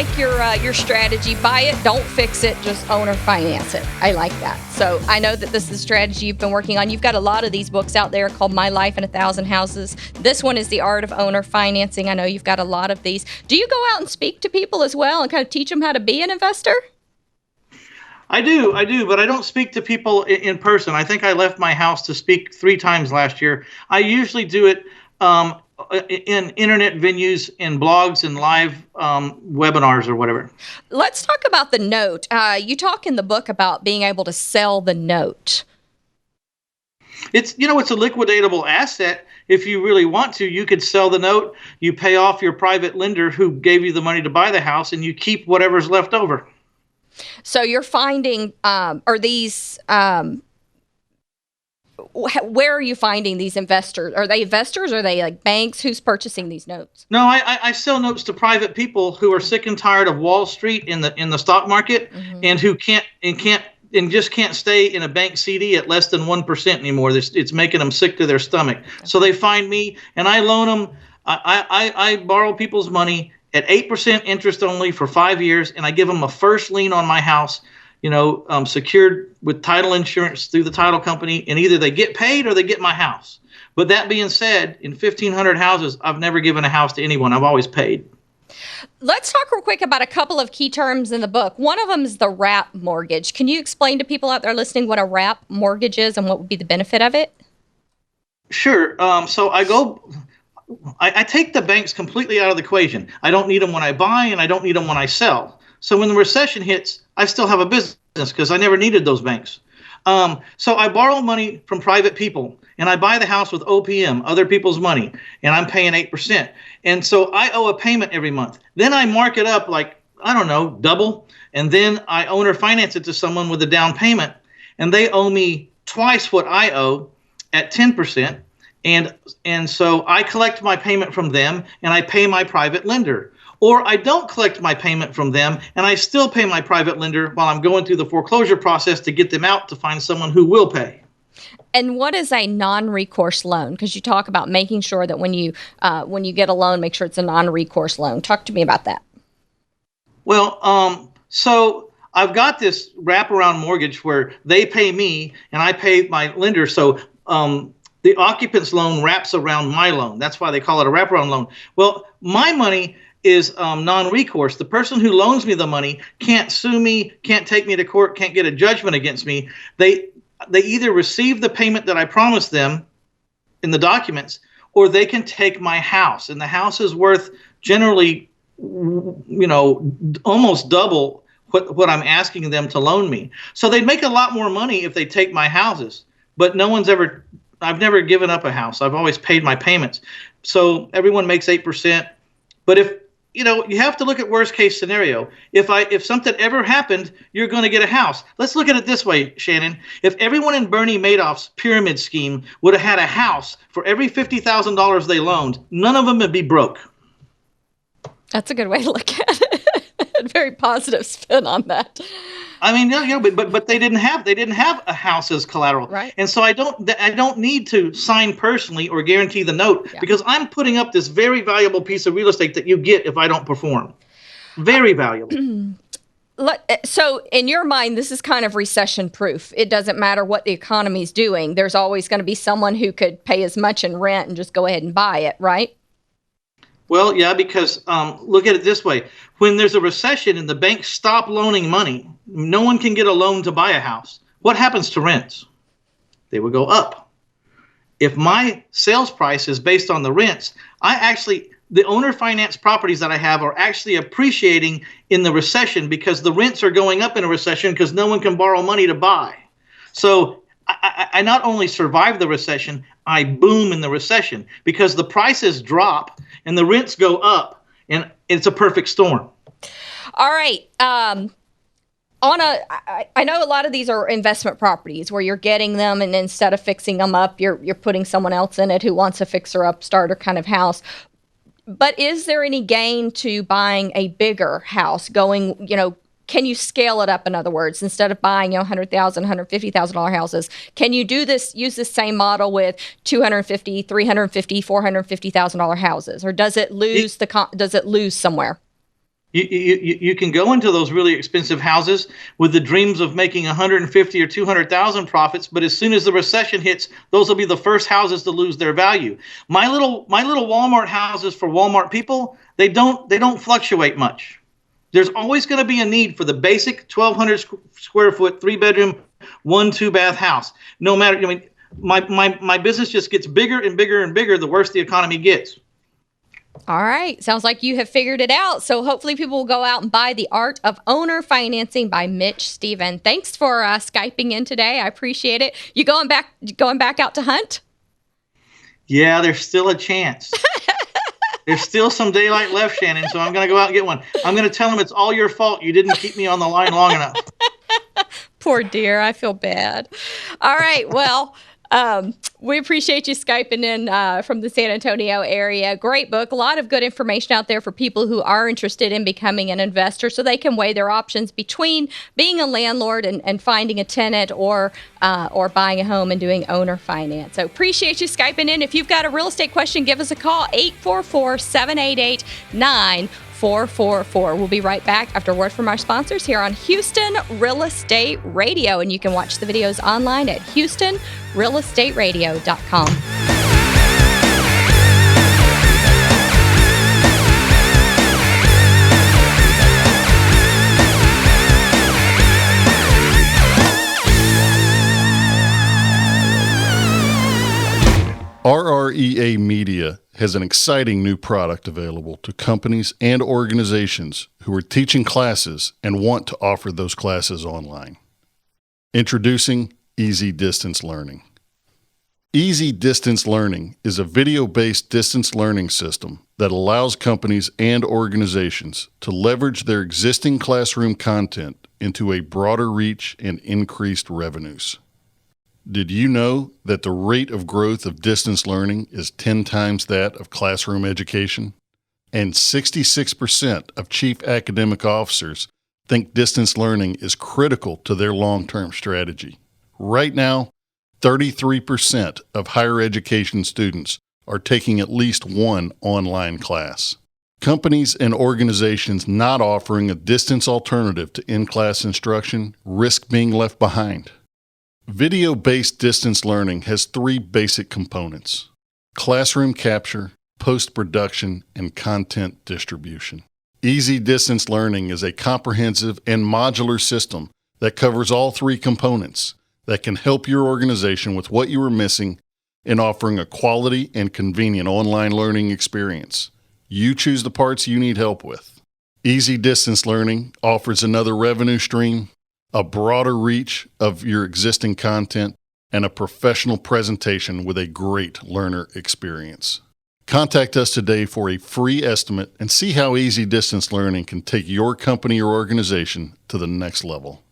like your strategy. Buy it, don't fix it, just own or finance it. I like that. So I know that this is a strategy you've been working on. You've got a lot of these books out there called My Life in 1,000 Houses. This one is The Art of Owner Financing. I know you've got a lot of these. Do you go out and speak to people as well and kind of teach them how to be an investor? I do, but I don't speak to people in person. I think I left my house to speak 3 times last year. I usually do it in internet venues, in blogs, and live webinars or whatever. Let's talk about the note. You talk in the book about being able to sell the note. It's a liquidatable asset. If you really want to, you could sell the note. You pay off your private lender who gave you the money to buy the house, and you keep whatever's left over. So you're finding, are these, where are you finding these investors? Are they investors? Are they like banks? Who's purchasing these notes? No, I sell notes to private people who are sick and tired of Wall Street in the stock market, and who can't stay in a bank CD at less than 1% anymore. It's making them sick to their stomach. Okay. So they find me, and I loan them. I borrow people's money at 8% interest only for 5 years, and I give them a first lien on my house, secured with title insurance through the title company, and either they get paid or they get my house. But that being said, in 1,500 houses, I've never given a house to anyone. I've always paid. Let's talk real quick about a couple of key terms in the book. One of them is the wrap mortgage. Can you explain to people out there listening what a wrap mortgage is and what would be the benefit of it? Sure. So I take the banks completely out of the equation. I don't need them when I buy, and I don't need them when I sell. So when the recession hits, I still have a business because I never needed those banks. So I borrow money from private people, and I buy the house with OPM, other people's money, and I'm paying 8%. And so I owe a payment every month. Then I mark it up double, and then I owner finance it to someone with a down payment, and they owe me twice what I owe at 10%. And so I collect my payment from them, and I pay my private lender. Or I don't collect my payment from them, and I still pay my private lender while I'm going through the foreclosure process to get them out to find someone who will pay. And what is a non-recourse loan? Because you talk about making sure that when you get a loan, make sure it's a non-recourse loan. Talk to me about that. Well, so I've got this wraparound mortgage where they pay me and I pay my lender. So the occupant's loan wraps around my loan. That's why they call it a wraparound loan. Well, my money is non-recourse. The person who loans me the money can't sue me, can't take me to court, can't get a judgment against me. They either receive the payment that I promised them in the documents, or they can take my house. And the house is worth generally, almost double what I'm asking them to loan me. So they'd make a lot more money if they take my houses. But I've never given up a house. I've always paid my payments. So everyone makes 8%. But if you have to look at worst case scenario. If something ever happened, you're going to get a house. Let's look at it this way, Shannon. If everyone in Bernie Madoff's pyramid scheme would have had a house for every $50,000 they loaned, none of them would be broke. That's a good way to look at it. Very positive spin on that. I mean, but they didn't have a house as collateral, right? And so I don't need to sign personally or guarantee the note because I'm putting up this very valuable piece of real estate that you get if I don't perform. Very valuable. So in your mind, this is kind of recession proof. It doesn't matter what the economy's doing. There's always going to be someone who could pay as much in rent and just go ahead and buy it, right? Well, yeah, because look at it this way. When there's a recession and the banks stop loaning money, no one can get a loan to buy a house. What happens to rents? They would go up. If my sales price is based on the rents, the owner finance properties that I have are actually appreciating in the recession because the rents are going up in a recession because no one can borrow money to buy. So I not only survive the recession, I boom in the recession because the prices drop and the rents go up, and it's a perfect storm. All right. I know a lot of these are investment properties where you're getting them, and instead of fixing them up, you're putting someone else in it who wants a fixer-up starter kind of house. But is there any gain to buying a bigger house? Can you scale it up? In other words, instead of buying $100,000, $150,000 houses, can you use this same model with $250,000, $350,000, $450,000 houses, or does it lose somewhere? You can go into those really expensive houses with the dreams of making 150 or 200,000 profits, but as soon as the recession hits, those will be the first houses to lose their value. My little Walmart houses for Walmart people, they don't fluctuate much. There's always going to be a need for the basic 1,200 square foot, 3 bedroom, 1 2 bath house. No matter, I mean, my business just gets bigger and bigger and bigger the worse the economy gets. All right. Sounds like you have figured it out. So hopefully people will go out and buy The Art of Owner Financing by Mitch Stephen. Thanks for Skyping in today. I appreciate it. You going back out to hunt? Yeah, there's still a chance. There's still some daylight left, Shannon, so I'm going to go out and get one. I'm going to tell them it's all your fault. You didn't keep me on the line long enough. Poor dear. I feel bad. All right. Well, we appreciate you Skyping in from the San Antonio area. Great book. A lot of good information out there for people who are interested in becoming an investor so they can weigh their options between being a landlord and finding a tenant or buying a home and doing owner finance. So appreciate you Skyping in. If you've got a real estate question, give us a call, 844-788-9444. We'll be right back after a word from our sponsors here on Houston Real Estate Radio. And you can watch the videos online at HoustonRealEstateRadio.com. RREA Media has an exciting new product available to companies and organizations who are teaching classes and want to offer those classes online. Introducing Easy Distance Learning. Easy Distance Learning is a video-based distance learning system that allows companies and organizations to leverage their existing classroom content into a broader reach and increased revenues. Did you know that the rate of growth of distance learning is 10 times that of classroom education? And 66% of chief academic officers think distance learning is critical to their long-term strategy. Right now, 33% of higher education students are taking at least one online class. Companies and organizations not offering a distance alternative to in-class instruction risk being left behind. Video-based distance learning has three basic components: classroom capture, post-production, and content distribution. Easy Distance Learning is a comprehensive and modular system that covers all three components that can help your organization with what you are missing in offering a quality and convenient online learning experience. You choose the parts you need help with. Easy Distance Learning offers another revenue stream, a broader reach of your existing content, and a professional presentation with a great learner experience. Contact us today for a free estimate and see how Easy Distance Learning can take your company or organization to the next level.